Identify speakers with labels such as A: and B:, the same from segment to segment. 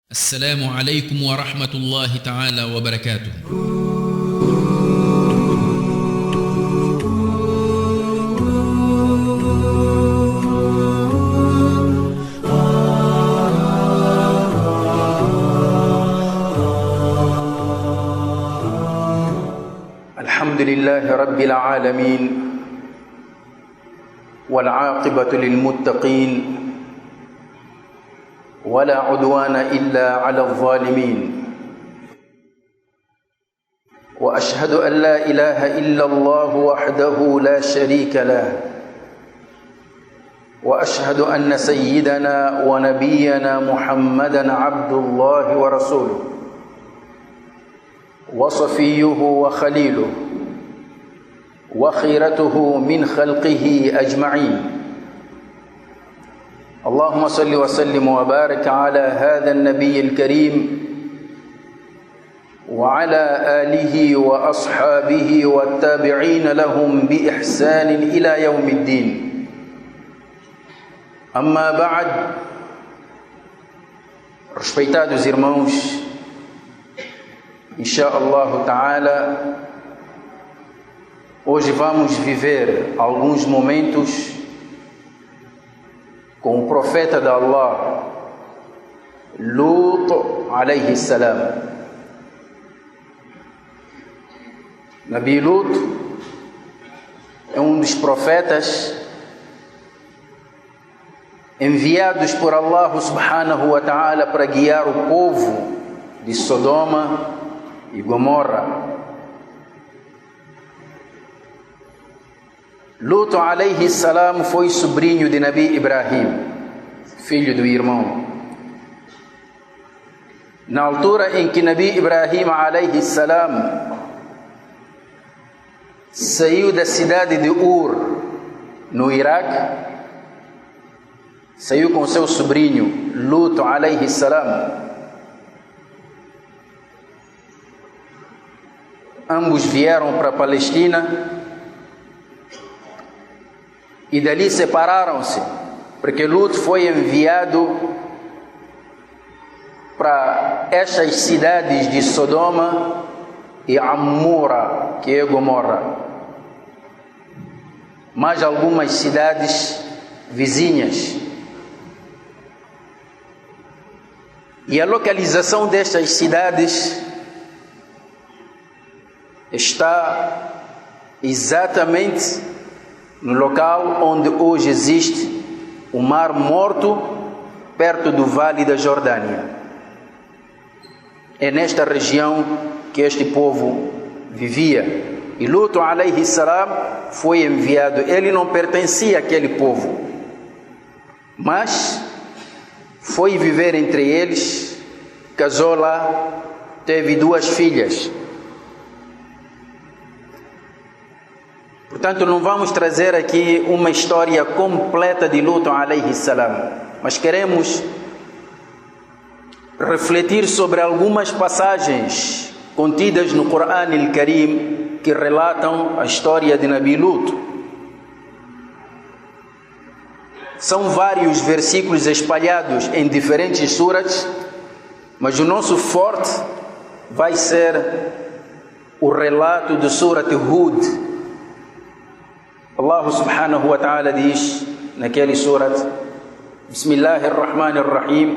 A: السلام عليكم ورحمة الله تعالى وبركاته.
B: الحمد لله رب العالمين والعاقبة للمتقين ولا عدوان إلا على الظالمين وأشهد أن لا إله إلا الله وحده لا شريك له وأشهد أن سيدنا ونبينا محمدا عبد الله ورسوله وصفيه وخليله وخيرته من خلقه أجمعين. اللهم صل وسلم وبارك على هذا النبي الكريم وعلى آله وأصحابه والتابعين لهم بإحسان إلى يوم الدين. أما بعد, respeitados irmãos, Insha'Allah Ta'ala, hoje vamos viver alguns momentos com o profeta de Allah, Lut alayhi salam. Nabi Lut é um dos profetas enviados por Allah subhanahu wa ta'ala para guiar o povo de Sodoma e Gomorra. Lut alayhi salam foi sobrinho de Nabi Ibrahim, filho do irmão. Na altura em que Nabi Ibrahim alayhi salam saiu da cidade de Ur, no Iraque, saiu com seu sobrinho Lut alayhi salam. Ambos vieram para a Palestina e dali separaram-se, porque Lut foi enviado para estas cidades de Sodoma e Amora, que é Gomorra, mais algumas cidades vizinhas. E a localização destas cidades está exatamente no local onde hoje existe o Mar Morto, perto do Vale da Jordânia. É nesta região que este povo vivia. E Lut alayhi salam foi enviado. Ele não pertencia àquele povo, mas foi viver entre eles, casou lá, teve 2 filhas. Portanto, não vamos trazer aqui uma história completa de Lut alayhi salam, mas queremos refletir sobre algumas passagens contidas no Corão al-Karim que relatam a história de Nabi Lut. São vários versículos espalhados em diferentes suras, mas o nosso forte vai ser o relato de Surat Hud. Allah subhanahu wa ta'ala diz naquele surat: Bismillahir Rahmanir Rahim,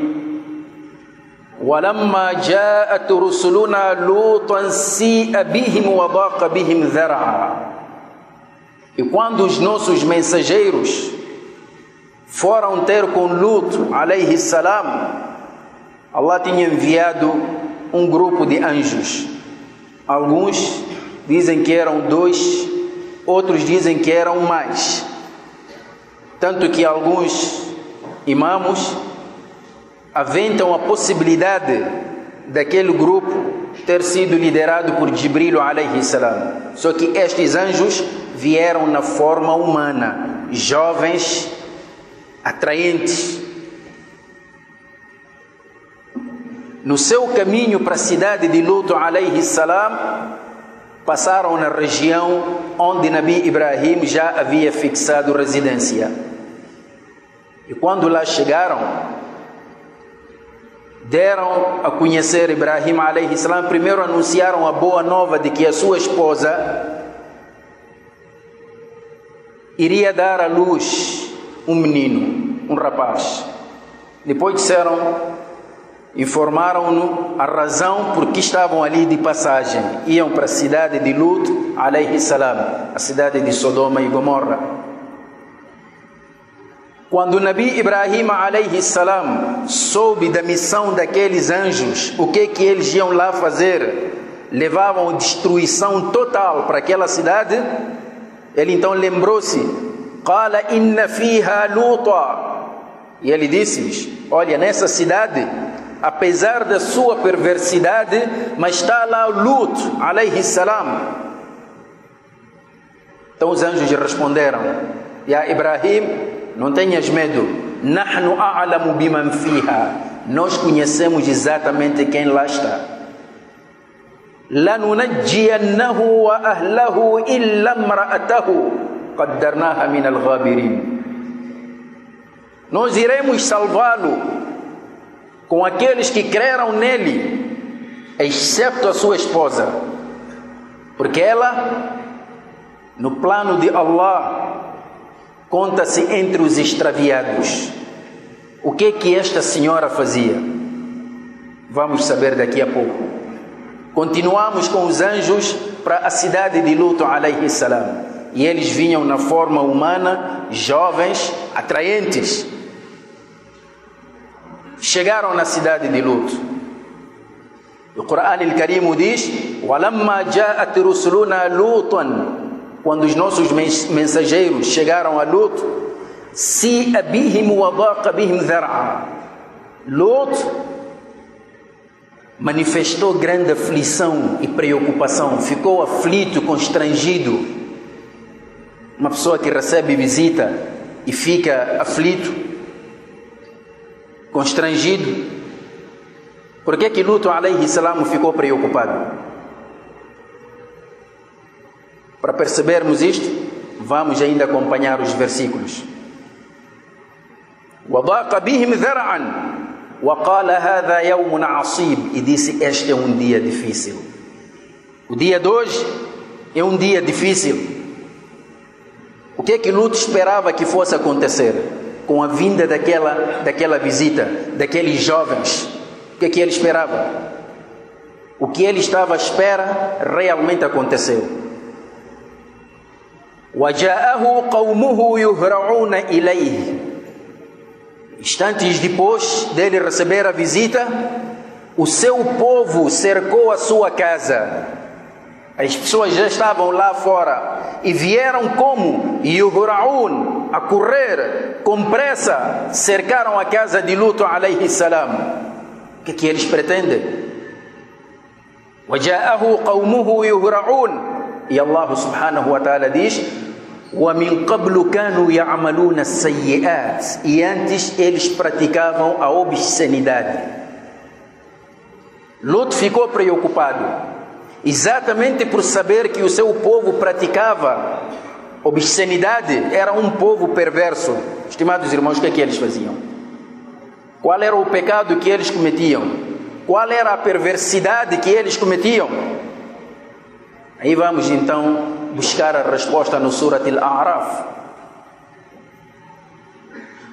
B: وَلَمَّا جَاءَتْ رُسُلُنَا لُوطًا سِيءَ بِهِمْ وَضَاقَ بِهِمْ ذَرْعًا. E quando os nossos mensageiros foram ter com Lut alayhi salam, Allah tinha enviado um grupo de anjos. Alguns dizem que eram 2, outros dizem que eram mais. Tanto que alguns imãos aventam a possibilidade daquele grupo ter sido liderado por Jibril alayhi salam. Só que estes anjos vieram na forma humana, jovens, atraentes. No seu caminho para a cidade de Lut alayhi salam, passaram na região onde Nabi Ibrahim já havia fixado residência. E quando lá chegaram, deram a conhecer Ibrahim alayhi salam, primeiro anunciaram a boa nova de que a sua esposa iria dar à luz um menino, um rapaz. Depois informaram-no a razão por que estavam ali de passagem. Iam para a cidade de Lut alayhi salam, a cidade de Sodoma e Gomorra. Quando o Nabi Ibrahim alayhi salam soube da missão daqueles anjos, o que eles iam lá fazer? Levavam destruição total para aquela cidade. Ele então lembrou-se, qala inna fiha luta, e ele disse-lhes: olha, nessa cidade, apesar da sua perversidade, mas está lá Lut alayhi salam. Então os anjos responderam: ya Ibrahim, não tenhas medo, nahnu a'lamu biman fiha, nós conhecemos exatamente quem lá está. lanunajjiyannahu wa ahlahu illa imra'atahu qaddarnaha min al-ghabirin. Nós iremos salvá-lo com aqueles que creram nele, exceto a sua esposa, porque ela, no plano de Allah, conta-se entre os extraviados. O que esta senhora fazia? Vamos saber daqui a pouco. Continuamos com os anjos para a cidade de Lut alayhi salam. E eles vinham na forma humana, jovens, atraentes. Chegaram na cidade de Lut. O Corão al-Karim diz: وَلَمَّا جَاءَتْ رُسُلُنَا لُوطًا, quando os nossos mensageiros chegaram a Lut, سِيءَ بِهِمْ وَضَاقَ بِهِمْ ذَرْعًا. Lut manifestou grande aflição e preocupação, ficou aflito, constrangido. Uma pessoa que recebe visita e fica aflito, constrangido. Por que Lut alayhi salam ficou preocupado? Para percebermos isto, vamos ainda acompanhar os versículos. وَضَاقَ بِهِمْ ذَرْعًا وَقَالَ هَذَا يَوْمٌ عَصِيبٌ, e disse: este é um dia difícil. O dia de hoje é um dia difícil. O que Lut esperava que fosse acontecer com a vinda daquela visita, daqueles jovens? O que ele esperava? O que ele estava à espera realmente aconteceu. وَجَاءَهُ قَوْمُهُ يُهْرَعُونَ إِلَيْهِ. Instantes depois dele receber a visita, o seu povo cercou a sua casa. As pessoas já estavam lá fora e vieram como yuhraun, a correr com pressa, cercaram a casa de Lut alayhi salam. O que eles pretendem? وَجَاءَهُ قَوْمُهُ يُهْرَعُونَ. E Allah subhanahu wa ta'ala diz: وَمِنْ قَبْلُ كَانُوا يَعْمَلُونَ السَّيِّئَاتِ. E antes eles praticavam a obscenidade. Lut ficou preocupado, exatamente por saber que o seu povo praticava obscenidade, era um povo perverso. Estimados irmãos, o que eles faziam? Qual era o pecado que eles cometiam? Qual era a perversidade que eles cometiam? Aí vamos então buscar a resposta no Surat Al-A'raf.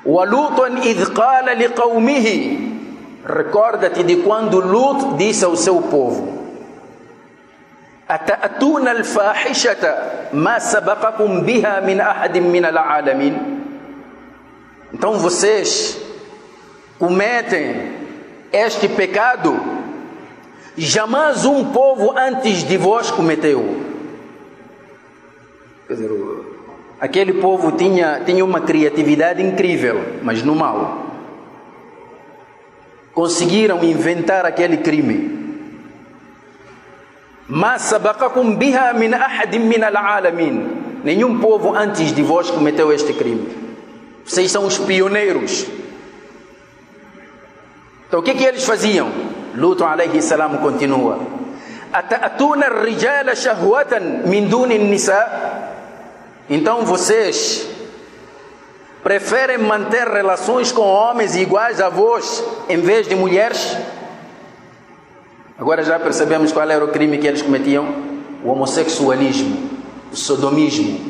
B: وَلُوطًا إِذْ قَالَ لِقَوْمِهِ. Recorda-te de quando Lut disse ao seu povo: أَتَأْتُونَ الْفَاحِشَةَ مَا سَبَقَكُمْ بِهَا مِنْ أَحَدٍ مِنَ الْعَالَمِينَ. Então vocês cometem este pecado, jamais um povo antes de vós cometeu. Quer dizer, aquele povo tinha uma criatividade incrível, mas no mal. Conseguiram inventar aquele crime. Ma sabaqakum biha min ahadin min al-alamin. Nenhum povo antes de vós cometeu este crime. Vocês são os pioneiros. Então o que eles faziam? Lut alayhi salam continua: Ata'atuna ar-rijala shahwatan min duni an-nisa. Então vocês preferem manter relações com homens iguais a vós em vez de mulheres? Agora já percebemos qual era o crime que eles cometiam: o homossexualismo, o sodomismo.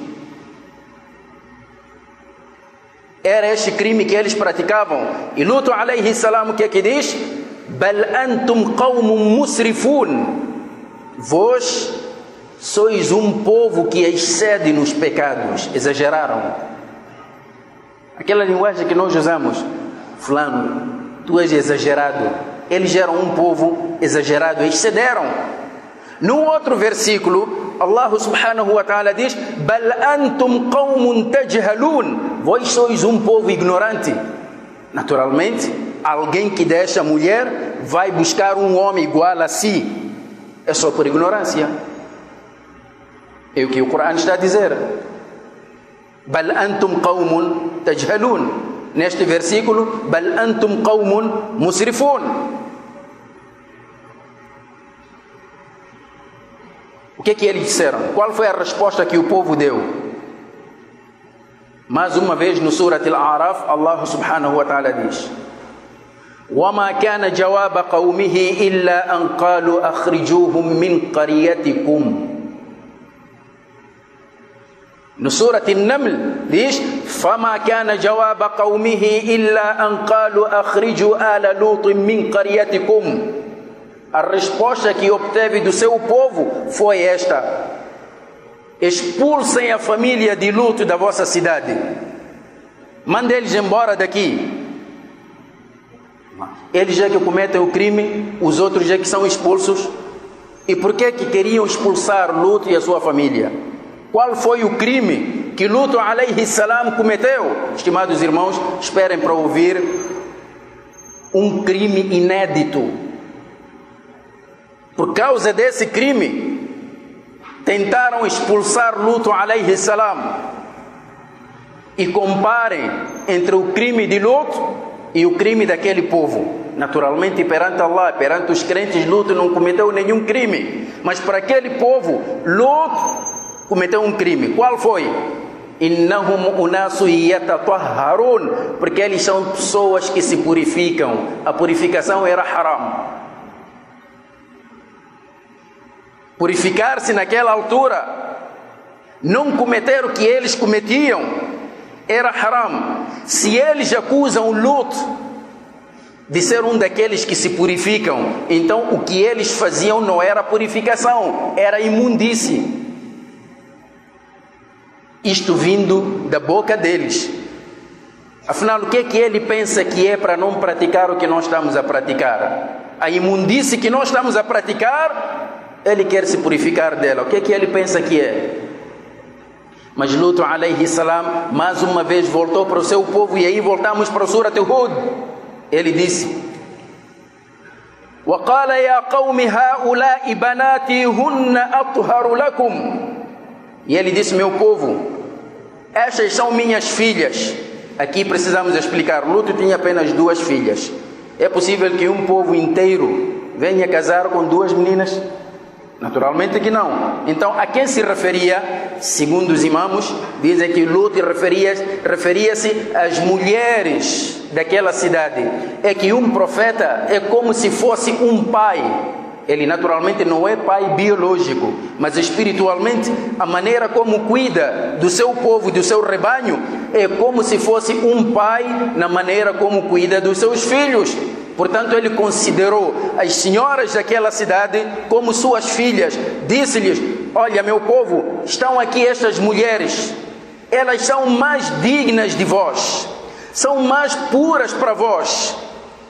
B: Era este crime que eles praticavam. E Lut alayhi salam, o que é que diz? Bal antum qawmun musrifun. Vós sois um povo que excede nos pecados. Exageraram. Aquela linguagem que nós usamos: fulano, tu és exagerado. Eles eram um povo exagerado, excederam. No outro versículo, Allah subhanahu wa ta'ala diz: Bal antum qawmun tajhalun. Vós sois um povo ignorante. Naturalmente, alguém que deixa a mulher vai buscar um homem igual a si. É só por ignorância. É o que o Corão está a dizer. Bal antum qawmun tajhalun. Neste versículo, Bal antum qawmun musrifun. O que é que eles disseram? Qual foi a resposta que o povo deu? Mais uma vez no Surat Al-A'raf, Allah subhanahu wa ta'ala diz: وَمَا كَانَ جَوَابَ قَوْمِهِ إِلَّا أَنْ قَالُوا أَخْرِجُوهُمْ مِنْ قَرْيَتِكُمْ. No Surat Al-Naml diz: فَمَا كَانَ جَوَابَ قَوْمِهِ إِلَّا أَنْ قَالُوا أَخْرِجُوا آلَ لُوطٍ مِنْ قَرْيَتِكُمْ. A resposta que obteve do seu povo foi esta: expulsem a família de Lut da vossa cidade. Mandem eles embora daqui. Eles já que cometem o crime, os outros já que são expulsos. E por que queriam expulsar Lut e a sua família? Qual foi o crime que Lut alayhi salam cometeu? Estimados irmãos, esperem para ouvir um crime inédito. Por causa desse crime, tentaram expulsar Lut alayhi salam. E comparem entre o crime de Lut e o crime daquele povo. Naturalmente, perante Allah, perante os crentes, Lut não cometeu nenhum crime. Mas para aquele povo, Lut cometeu um crime. Qual foi? Innahum unasu yatatahharun. Porque eles são pessoas que se purificam. A purificação era haram. Purificar-se naquela altura, não cometer o que eles cometiam, era haram. Se eles acusam Lut de ser um daqueles que se purificam, então o que eles faziam não era purificação, era imundície. Isto vindo da boca deles. Afinal, o que é que ele pensa que é para não praticar o que nós estamos a praticar? A imundície que nós estamos a praticar, ele quer se purificar dela. O que é que ele pensa que é? Mas Lut alayhi salam mais uma vez voltou para o seu povo. E aí voltamos para o Surat Hud. Ele disse: وَقَالَ يَا قَوْمِ هَؤُلَاءِ بَنَاتِي هُنَّ أَطْهَرُ لَكُمْ. E ele disse: meu povo, estas são minhas filhas. Aqui precisamos explicar. Lut tinha apenas 2 filhas. É possível que um povo inteiro venha casar com 2 meninas? Naturalmente que não. Então, a quem se referia? Segundo os imãos, dizem que Lut referia-se às mulheres daquela cidade. É que um profeta é como se fosse um pai. Ele naturalmente não é pai biológico, mas espiritualmente, a maneira como cuida do seu povo, do seu rebanho, é como se fosse um pai na maneira como cuida dos seus filhos. Portanto, ele considerou as senhoras daquela cidade como suas filhas. Disse-lhes: olha, meu povo, estão aqui estas mulheres. Elas são mais dignas de vós. São mais puras para vós.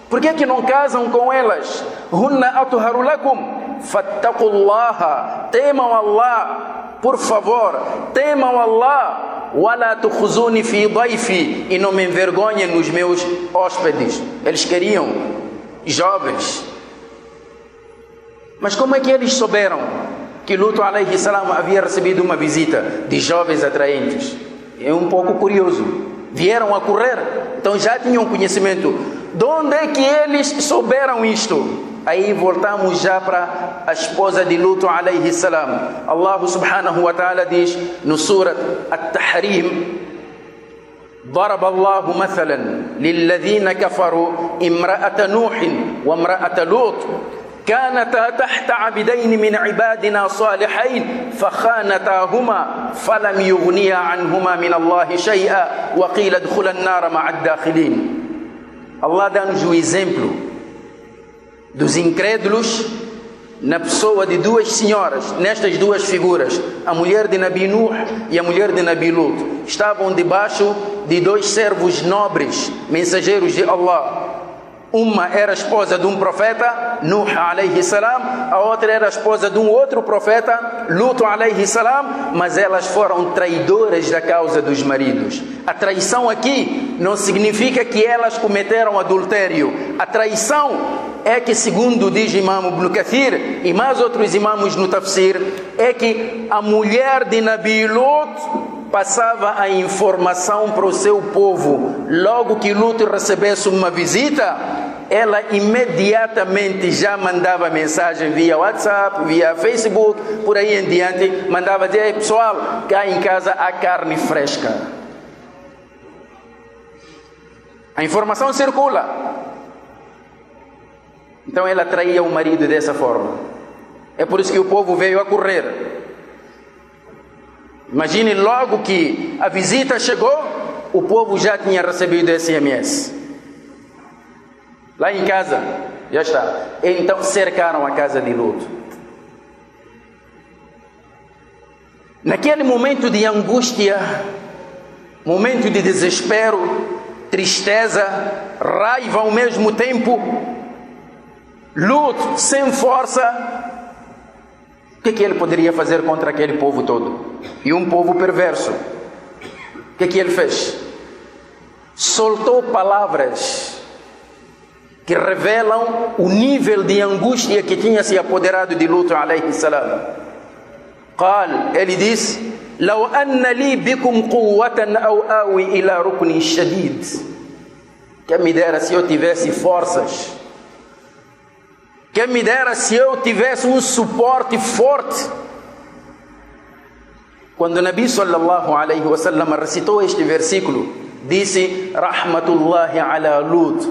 B: Por que não casam com elas? Hunna atharu lakum. Fattaqullaha. Temam Allah. Por favor, temam Allah. Wala tukhzuni fi dayfi. E não me envergonhem nos meus hóspedes. Eles queriam jovens. Mas como é que eles souberam que Lut alayhi salam havia recebido uma visita de jovens atraentes? É um pouco curioso. Vieram a correr, então já tinham conhecimento. De onde é que eles souberam isto? Aí voltamos já para a esposa de Lut alayhi salam. Allah subhanahu wa ta'ala diz no Surat At-Tahrim: ضرب الله مثلا للذين كفروا امرأة نوح وامرأة لوط كانتا تحت عبدين من عبادنا صالحين فخانتاهما فلم يغنيا عنهما من الله شيئا وقيل ادخلا النار مع الداخلين. Allah dá-nos o exemplo dos incrédulos na pessoa de duas senhoras, nestas duas figuras, a mulher de Nabi Nuh e a mulher de Nabi Lut. Estavam debaixo de dois servos nobres, mensageiros de Allah. Uma era esposa de um profeta, Nuh alayhi salam, a outra era esposa de um outro profeta, Lut alayhi salam, mas elas foram traidoras da causa dos maridos. A traição aqui não significa que elas cometeram adultério. A traição é que, segundo diz Imam Ibn Kathir e mais outros imãos no tafsir, é que a mulher de Nabi Lut passava a informação para o seu povo. Logo que Lut recebesse uma visita, ela imediatamente já mandava mensagem via WhatsApp, via Facebook, por aí em diante, mandava dizer: pessoal, cá em casa há carne fresca. A informação circula. Então ela traía o marido dessa forma. É por isso que o povo veio a correr. Imagine, logo que a visita chegou, o povo já tinha recebido SMS. Lá em casa, já está. Então cercaram a casa de Lut. Naquele momento de angústia, momento de desespero, tristeza, raiva ao mesmo tempo, Lut, sem força, o que ele poderia fazer contra aquele povo todo? E um povo perverso. O que ele fez? Soltou palavras que revelam o nível de angústia que tinha se apoderado de Lut alayhi salam. Ele disse: "Law anna li bikum quwwatan aw awi ila ruknin shadid." Que me dera se eu tivesse forças. Que me dera se eu tivesse um suporte forte. Quando Nabi sallallahu alaihi wasallam recitou este versículo, disse: "Rahmatullahi ala Lut",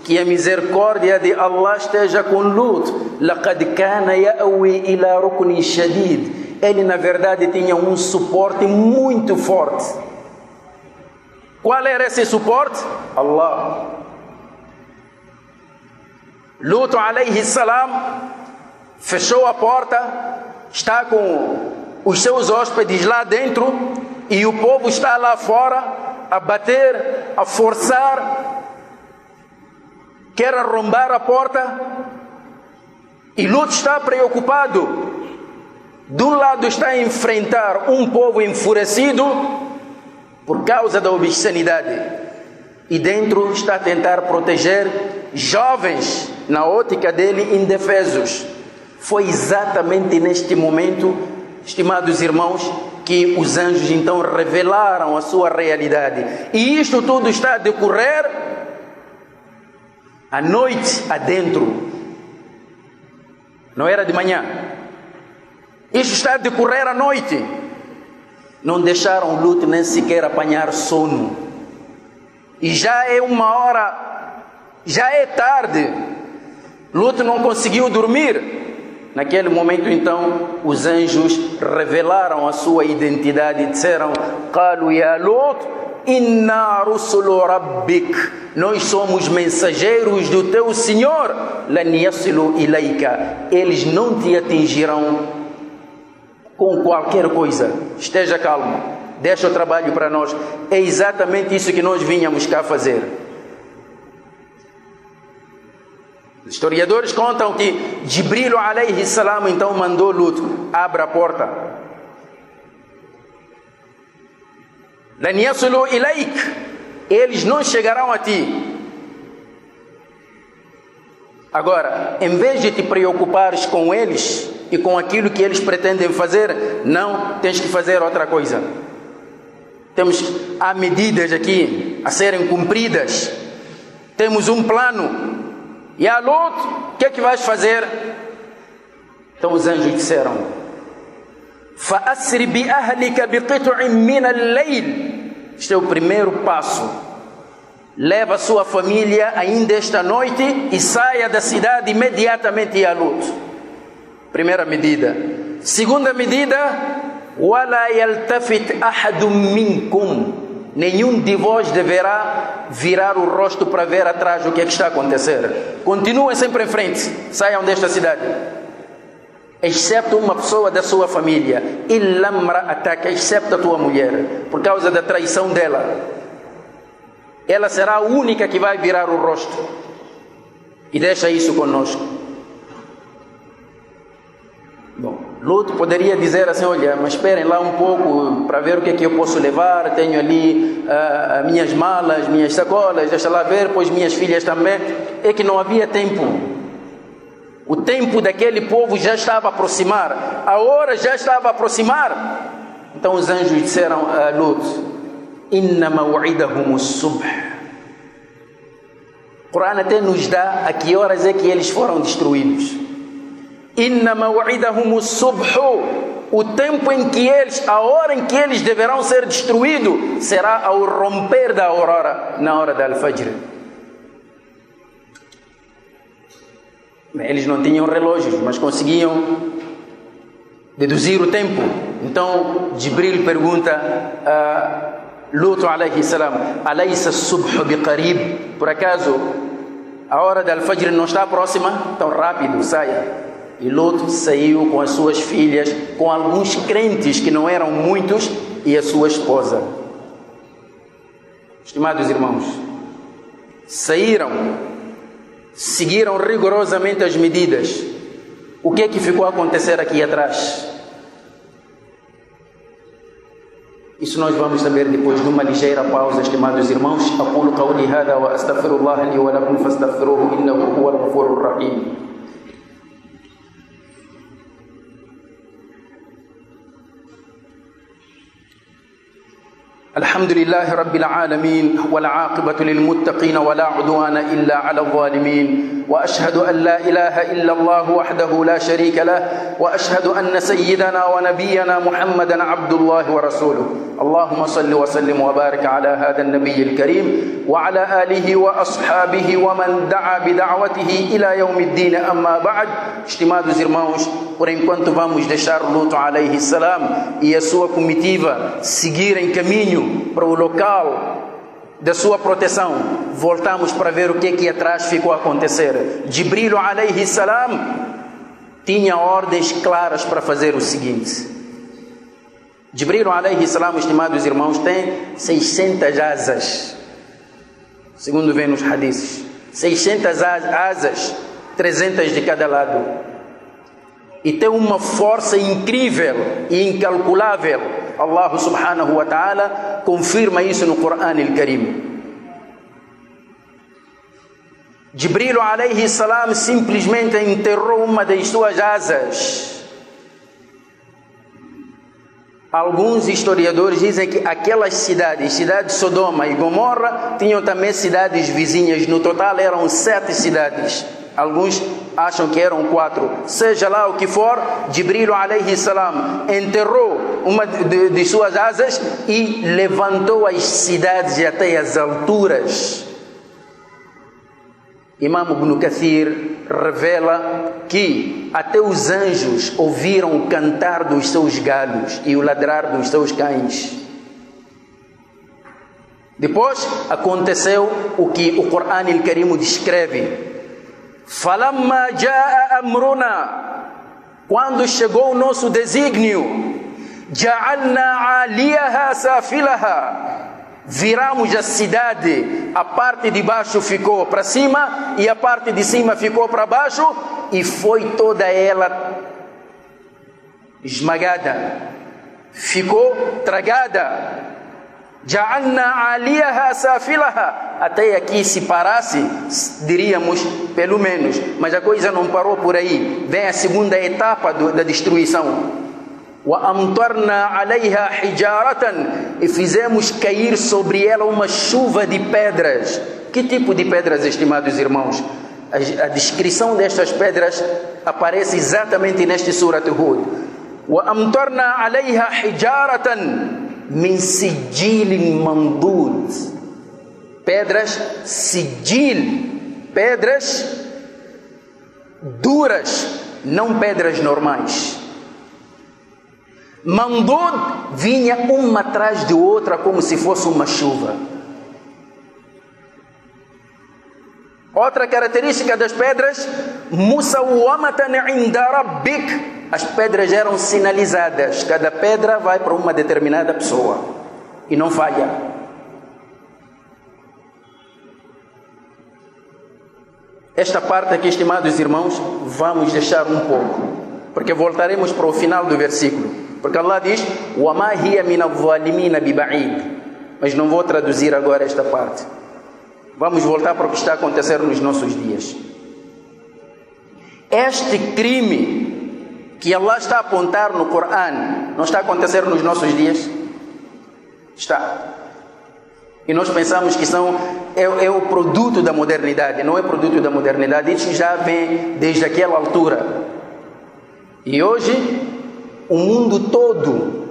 B: que a misericórdia de Allah esteja com Lut. "Laqad kana ya'wi ila ruknin shadid." Ele na verdade tinha um suporte muito forte. Qual era esse suporte? Allah. Lut alayhi salam fechou a porta, está com os seus hóspedes lá dentro e o povo está lá fora a bater, a forçar, quer arrombar a porta. E Lut está preocupado. De um lado está a enfrentar um povo enfurecido por causa da obscenidade, e dentro está a tentar proteger jovens, na ótica dele, indefesos. Foi exatamente neste momento, estimados irmãos, que os anjos então revelaram a sua realidade. E isto tudo está a decorrer à noite adentro. Não era de manhã. Isto está a decorrer à noite. Não deixaram Lut nem sequer apanhar sono. E já é uma hora, já é tarde. Lut não conseguiu dormir. Naquele momento então os anjos revelaram a sua identidade e disseram: "Qalu ya Lut, inna rusulu rabbik", nós somos mensageiros do teu Senhor. "Lan yasilu ilayka", eles não te atingirão com qualquer coisa. Esteja calmo, deixa o trabalho para nós. É exatamente isso que nós vínhamos cá fazer. Os historiadores contam que Jibril alayhi salam então mandou Lut: "Abra a porta. Lan yasilu ilayk", eles não chegarão a ti. Agora, em vez de te preocupares com eles e com aquilo que eles pretendem fazer, não, tens que fazer outra coisa. Há medidas aqui a serem cumpridas. Temos um plano. E a Lut, o que é que vais fazer? Então os anjos disseram: "Fa'asri bi ahlika bi qit'in min al-layl", Este é o primeiro passo. Leva a sua família ainda esta noite e saia da cidade imediatamente à luta. Primeira medida. Segunda medida, وَلَا يَلْتَفِتْ أَحَدٌ مِّنْكُمْ. Nenhum de vós deverá virar o rosto para ver atrás o que é que está a acontecer. Continuem sempre em frente, saiam desta cidade. Exceto uma pessoa da sua família. إِلَّا امْرَأَتَكَ, exceto a tua mulher, por causa da traição dela. Ela será a única que vai virar o rosto. E deixa isso conosco. Bom, Lut poderia dizer assim: olha, mas esperem lá um pouco para ver o que é que eu posso levar. Tenho ali as minhas malas, minhas sacolas, deixa lá ver, pois minhas filhas também. É que não havia tempo. O tempo daquele povo já estava a aproximar. A hora já estava a aproximar. Então os anjos disseram a Lut: Inna maw'idahum as-subh. O Corão até nos dá a que horas é que eles foram destruídos. Inna maw'idahum as-subh. O tempo em que eles, a hora em que eles deverão ser destruídos, será ao romper da aurora, na hora da al-fajr. Eles não tinham relógios, mas conseguiam deduzir o tempo. Então Jibril pergunta a Lut alayhi salam: alaysa as-subh biqarib? Por acaso a hora da al-fajr não está próxima? Tão rápido, saia. E Lut saiu com as suas filhas, com alguns crentes que não eram muitos, e a sua esposa. Estimados irmãos, saíram, seguiram rigorosamente as medidas. O que é que ficou a acontecer aqui atrás? Isso nós vamos saber depois de uma ligeira pausa, estimados irmãos. Aquulu qawli hada wa astaghfirullah li wa lakum fastaghfiruhu innahu huwal ghafurur rahim. الحمد لله رب العالمين والعاقبة للمتقين ولا عدوان إلا على الظالمين وأشهد أن لا إله إلا الله وحده لا شريك له وأشهد أن سيدنا ونبينا محمدا عبد الله ورسوله اللهم صل وسلم وبارك على هذا النبي الكريم وعلى آله وأصحابه ومن دعا بدعوته إلى يوم الدين أما بعد. Estimados irmãos, por enquanto vamos deixar Lut alayhi salam e a sua comitiva seguir em caminho para o local da sua proteção. Voltamos para ver o que é que atrás ficou a acontecer. Jibril alayhi salam tinha ordens claras para fazer o seguinte. Jibril alayhi salam, estimados irmãos, tem 600 asas, segundo vem nos hadiths. 600 asas, 300 de cada lado, e tem uma força incrível e incalculável. Allah subhanahu wa ta'ala confirma isso no Corão al-Karim. Jibril alayhi salam simplesmente enterrou uma das suas asas. Alguns historiadores dizem que aquelas cidades de Sodoma e Gomorra, tinham também cidades vizinhas. No total eram 7 cidades. Alguns acham que eram 4. Seja lá o que for, Jibril alayhi salam enterrou uma de suas asas e levantou as cidades até as alturas. Imam Ibn Kathir revela que até os anjos ouviram o cantar dos seus galos e o ladrar dos seus cães. Depois aconteceu o que o Corão al-Karim descreve. Falamma jaa amruna, quando chegou o nosso desígnio, ja'alna 'aliyaha safilaha, viramos a cidade, a parte de baixo ficou para cima e a parte de cima ficou para baixo, e foi toda ela esmagada, ficou tragada. Ja'alna 'aliyaha safilaha. Até aqui, se parasse, diríamos pelo menos, mas a coisa não parou por aí. Vem a segunda etapa da destruição. Wa amtarna 'alayha hijaratan, e fizemos cair sobre ela uma chuva de pedras. Que tipo de pedras, estimados irmãos? A descrição destas pedras aparece exatamente neste Surat Hud. Wa amtarna 'alayha hijaratan, min sijilin mandud. Pedras sijil, pedras duras, não pedras normais. Mandud vinha uma atrás de outra como se fosse uma chuva. Outra característica das pedras, musawwamatan inda rabbik. As pedras eram sinalizadas, cada pedra vai para uma determinada pessoa e não falha. Esta parte aqui, estimados irmãos, vamos deixar um pouco, porque voltaremos para o final do versículo. Porque Allah diz, وَمَا هِيَ مِنَ الظَّالِمِينَ بِبَعِيدٍ. Mas não vou traduzir agora esta parte. Vamos voltar para o que está a acontecer nos nossos dias. Este crime que Allah está a apontar no Corão, não está a acontecer nos nossos dias? Está. E nós pensamos que é o produto da modernidade. Não é produto da modernidade, isso já vem desde aquela altura. E hoje o mundo todo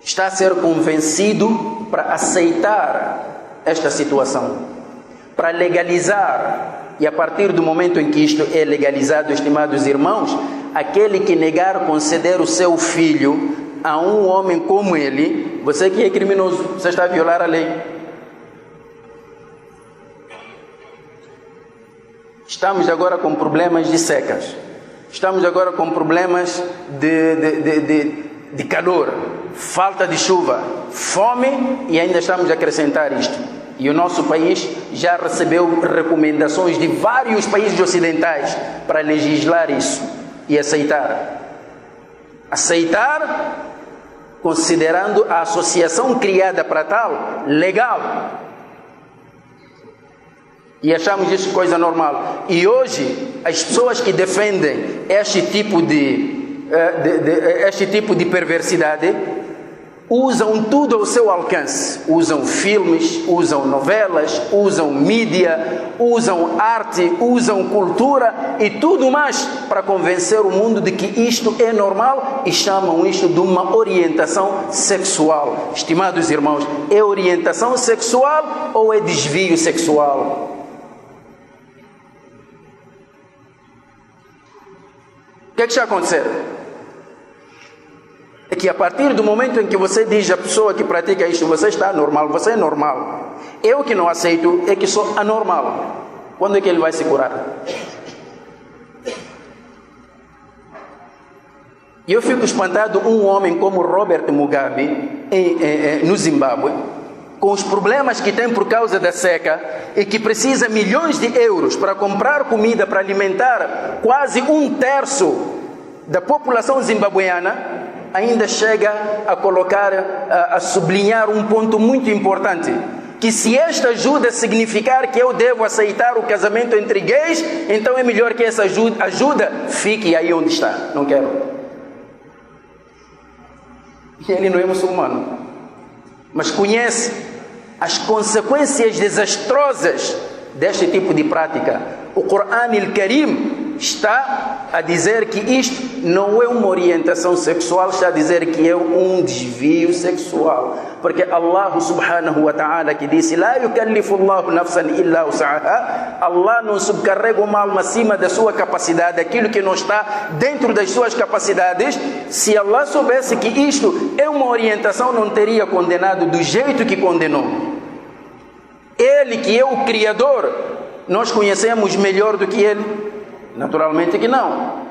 B: está a ser convencido para aceitar esta situação, para legalizar. E a partir do momento em que isto é legalizado, estimados irmãos, aquele que negar conceder o seu filho a um homem como ele, você que é criminoso, você está a violar a lei. Estamos agora com problemas de secas. Estamos agora com problemas de calor, falta de chuva, fome, e ainda estamos a acrescentar isto. E o nosso país já recebeu recomendações de vários países ocidentais para legislar isso e aceitar. Aceitar, considerando a associação criada para tal legal. E achamos isso coisa normal. E hoje, as pessoas que defendem este tipo de perversidade usam tudo ao seu alcance. Usam filmes, usam novelas, usam mídia, usam arte, usam cultura e tudo mais para convencer o mundo de que isto é normal e chamam isto de uma orientação sexual. Estimados irmãos, é orientação sexual ou é desvio sexual? O que é que está acontecendo? É que a partir do momento em que você diz à pessoa que pratica isto, você está normal, você é normal. Eu que não aceito é que sou anormal. Quando é que ele vai se curar? E eu fico espantado, um homem como Robert Mugabe, no Zimbábue, com os problemas que tem por causa da seca e que precisa milhões de euros para comprar comida para alimentar quase 1/3 da população zimbabueana, ainda chega a colocar, a sublinhar um ponto muito importante, que se esta ajuda significar que eu devo aceitar o casamento entre gays, então é melhor que essa ajuda fique aí onde está. Não quero. E ele não é muçulmano, mas conhece as consequências desastrosas deste tipo de prática. O Corão Al-Karim está a dizer que isto não é uma orientação sexual, está a dizer que é um desvio sexual. Porque Allah subhanahu wa ta'ala que disse, La yukallifu Allahu nafsan illa usaha, Allah não subcarrega uma alma acima da sua capacidade, aquilo que não está dentro das suas capacidades. Se Allah soubesse que isto é uma orientação, não teria condenado do jeito que condenou. Ele que é o Criador, nós conhecemos melhor do que Ele? Naturalmente que não.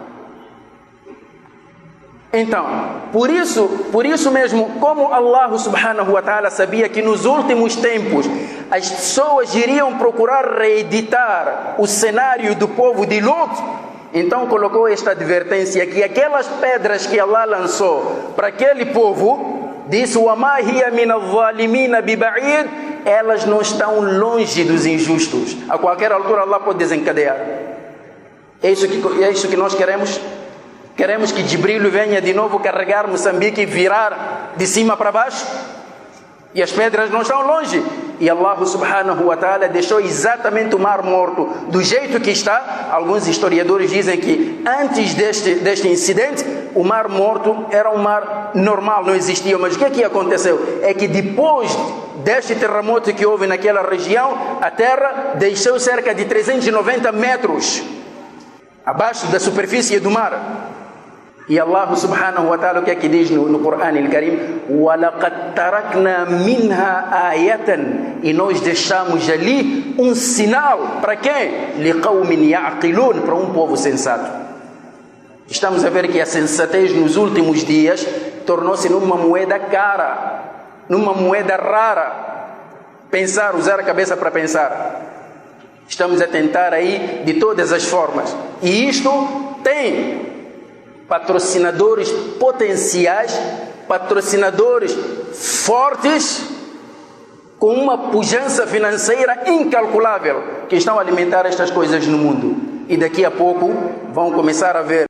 B: Então, por isso mesmo, como Allah subhanahu wa ta'ala sabia que nos últimos tempos as pessoas iriam procurar reeditar o cenário do povo de Lot, então colocou esta advertência que aquelas pedras que Allah lançou para aquele povo, disse, وَمَا هِيَ مِنَ الظَّالِمِينَ بِبَعِيدٍ, elas não estão longe dos injustos. A qualquer altura Allah pode desencadear. É isso que nós queremos? Queremos que Jibril venha de novo carregar Moçambique e virar de cima para baixo? E as pedras não estão longe. E Allah subhanahu wa ta'ala deixou exatamente o mar morto do jeito que está. Alguns historiadores dizem que antes deste incidente, o Mar Morto era um mar normal, não existia. Mas o que aconteceu? É que depois deste terremoto que houve naquela região, a terra deixou cerca de 390 metros abaixo da superfície do mar. E Allah subhanahu wa ta'ala, o que é que diz no Corão al-Karim? وَلَقَدْ تَرَكْنَا مِنْهَا آيَةً, e nós deixamos ali um sinal. Para quem? لِقَوْمٍ يَعْقِلُونَ, para um povo sensato. Estamos a ver que a sensatez nos últimos dias tornou-se numa moeda cara, numa moeda rara. Pensar, usar a cabeça para pensar. Estamos a tentar aí de todas as formas. E isto tem patrocinadores potenciais, patrocinadores fortes, com uma pujança financeira incalculável, que estão a alimentar estas coisas no mundo. E daqui a pouco vão começar a ver